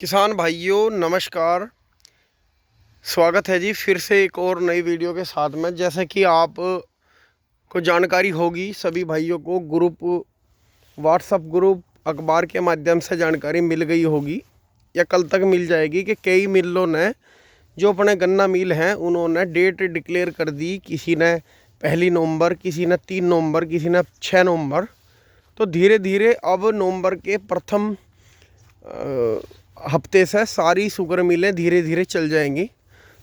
किसान भाइयों नमस्कार। स्वागत है जी फिर से एक और नई वीडियो के साथ में। जैसे कि आप को जानकारी होगी, सभी भाइयों को ग्रुप, व्हाट्सएप ग्रुप, अखबार के माध्यम से जानकारी मिल गई होगी या कल तक मिल जाएगी कि कई मिलों ने जो अपने गन्ना मिल हैं उन्होंने डेट डिक्लेयर कर दी। किसी ने 1 नवंबर, किसी ने 3 नवंबर, किसी ने 6 नवंबर। तो धीरे धीरे अब नवंबर के प्रथम हफ्ते से सारी शुगर मिलें धीरे धीरे चल जाएंगी।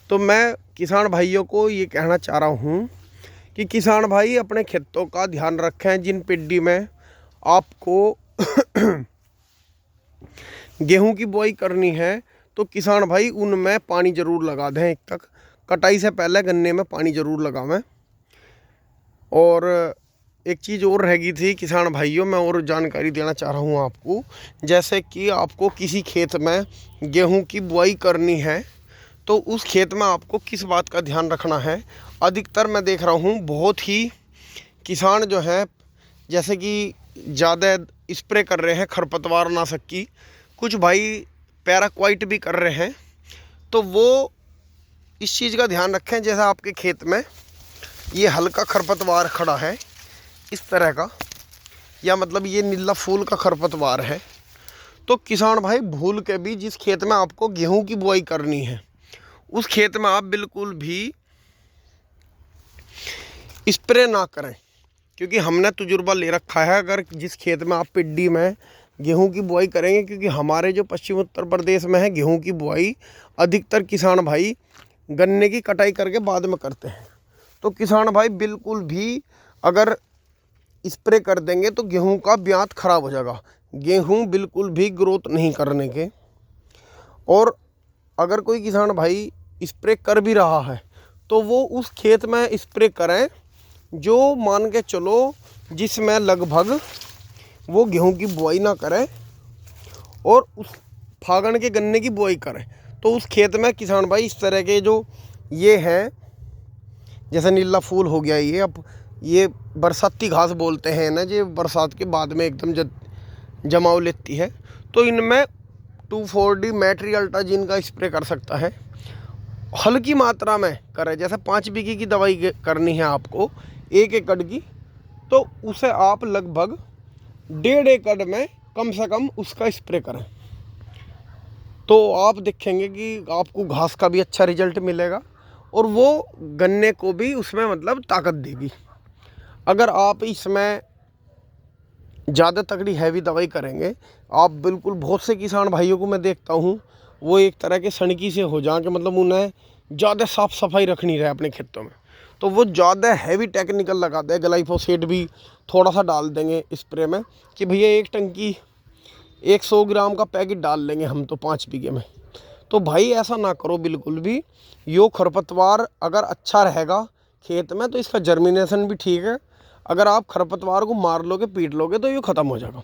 तो मैं किसान भाइयों को ये कहना चाह रहा हूँ कि किसान भाई अपने खेतों का ध्यान रखें। जिन पिड्डी में आपको गेहूं की बुआई करनी है तो किसान भाई उनमें पानी ज़रूर लगा दें। एक तक कटाई से पहले गन्ने में पानी ज़रूर लगावें। और एक चीज़ और रह गई थी किसान भाइयों, मैं और जानकारी देना चाह रहा हूँ आपको। जैसे कि आपको किसी खेत में गेहूं की बुआई करनी है तो उस खेत में आपको किस बात का ध्यान रखना है। अधिकतर मैं देख रहा हूँ बहुत ही किसान जो है जैसे कि ज़्यादा स्प्रे कर रहे हैं खरपतवार नाशक की, कुछ भाई पैराक्वाइट भी कर रहे हैं। तो वो इस चीज़ का ध्यान रखें, जैसे आपके खेत में ये हल्का खरपतवार खड़ा है इस तरह का, या मतलब ये नीला फूल का खरपतवार है, तो किसान भाई भूल के भी जिस खेत में आपको गेहूं की बुआई करनी है उस खेत में आप बिल्कुल भी स्प्रे ना करें। क्योंकि हमने तजुर्बा ले रखा है, अगर जिस खेत में आप पिड्डी में गेहूं की बुआई करेंगे, क्योंकि हमारे जो पश्चिम उत्तर प्रदेश में है गेहूं की बुआई अधिकतर किसान भाई गन्ने की कटाई करके बाद में करते हैं। तो किसान भाई बिल्कुल भी अगर स्प्रे कर देंगे तो गेहूं का ब्यात खराब हो जाएगा, गेहूं बिल्कुल भी ग्रोथ नहीं करने के। और अगर कोई किसान भाई स्प्रे कर भी रहा है तो वो उस खेत में स्प्रे करें जो मान के चलो जिसमें लगभग वो गेहूं की बुआई ना करें और उस फागण के गन्ने की बुआई करें। तो उस खेत में किसान भाई इस तरह के जो ये है, जैसे नीला फूल हो गया, ये अब ये बरसाती घास बोलते हैं ना, जो बरसात के बाद में एकदम जमाव लेती है, तो इनमें 2,4-D मैट्री अल्ट्राजीन का स्प्रे कर सकता है। हल्की मात्रा में करें, जैसे 5 बीघे की दवाई करनी है आपको 1 एकड़ की, तो उसे आप लगभग 1.5 एकड़ में कम से कम उसका स्प्रे करें। तो आप देखेंगे कि आपको घास का भी अच्छा रिजल्ट मिलेगा और वो गन्ने को भी उसमें मतलब ताकत देगी। अगर आप इसमें ज़्यादा तगड़ी हैवी दवाई करेंगे, आप बिल्कुल बहुत से किसान भाइयों को मैं देखता हूँ वो एक तरह के सनकी से हो जाएंगे, मतलब उन्हें ज़्यादा साफ़ सफाई रखनी रहे अपने खेतों में, तो वो ज़्यादा हैवी टेक्निकल लगाते हैं। ग्लाइफोसेट भी थोड़ा सा डाल देंगे स्प्रे में कि भैया 1 टंकी 100 ग्राम का पैकेट डाल लेंगे हम तो 5 बीघे में। तो भाई ऐसा ना करो बिल्कुल भी। यो खरपतवार अगर अच्छा रहेगा खेत में तो इसका जर्मिनेशन भी ठीक है। अगर आप खरपतवार को मार लोगे, पीट लोगे, तो ये ख़त्म हो जाएगा।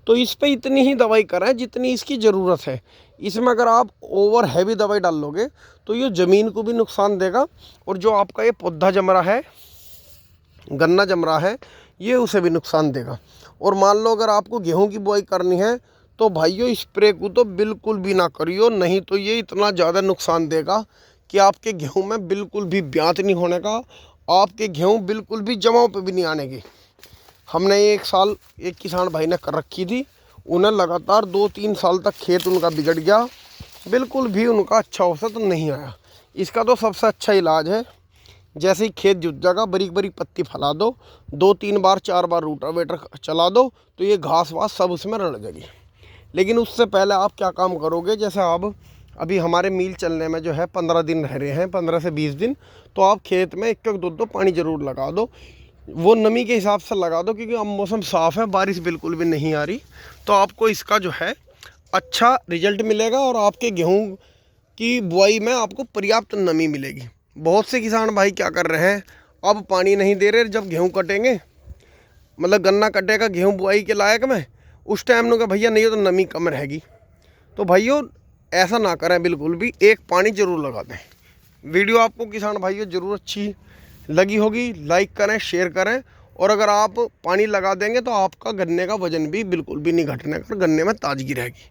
तो इस पे इतनी ही दवाई करें जितनी इसकी ज़रूरत है। इसमें अगर आप ओवर हैवी दवाई डाल लोगे तो ये ज़मीन को भी नुकसान देगा और जो आपका ये पौधा जम रहा है, गन्ना जम रहा है, ये उसे भी नुकसान देगा। और मान लो अगर आपको गेहूं की बुआई करनी है तो भाइयों स्प्रे को तो बिल्कुल भी ना करियो, नहीं तो ये इतना ज़्यादा नुकसान देगा कि आपके गेहूं में बिल्कुल भी ब्यात नहीं होने का, आपके गेहूं बिल्कुल भी जमाव पे भी नहीं आने की। हमने एक साल एक किसान भाई ने कर रखी थी, उन्हें लगातार 2-3 साल तक खेत उनका बिगड़ गया, बिल्कुल भी उनका अच्छा औसत नहीं आया। इसका तो सबसे अच्छा इलाज है, जैसे ही खेत जुत जाएगा बारीक बारीक पत्ती फैला दो, 2-3 बार 4 बार रूटावेटर चला दो, तो ये घास वास सब उसमें रड़ जाएगी। लेकिन उससे पहले आप क्या काम करोगे, जैसे आप अभी हमारे मील चलने में जो है 15 दिन रह रहे हैं, 15 से 20 दिन, तो आप खेत में 1-2 पानी ज़रूर लगा दो। वो नमी के हिसाब से लगा दो, क्योंकि अब मौसम साफ़ है, बारिश बिल्कुल भी नहीं आ रही, तो आपको इसका जो है अच्छा रिजल्ट मिलेगा और आपके गेहूं की बुआई में आपको पर्याप्त नमी मिलेगी। बहुत से किसान भाई क्या कर रहे हैं, अब पानी नहीं दे रहे, जब गेहूं कटेंगे मतलब गन्ना कटेगा गेहूं बुआई के लायक में, उस टाइम में भैया नहीं हो तो नमी कम रहेगी। तो भाइयों ऐसा ना करें बिल्कुल भी, एक पानी ज़रूर लगा दें। वीडियो आपको किसान भाइयों ज़रूर अच्छी लगी होगी, लाइक करें, शेयर करें। और अगर आप पानी लगा देंगे तो आपका गन्ने का वजन भी बिल्कुल भी नहीं घटने का, गन्ने में ताजगी रहेगी।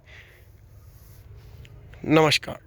नमस्कार।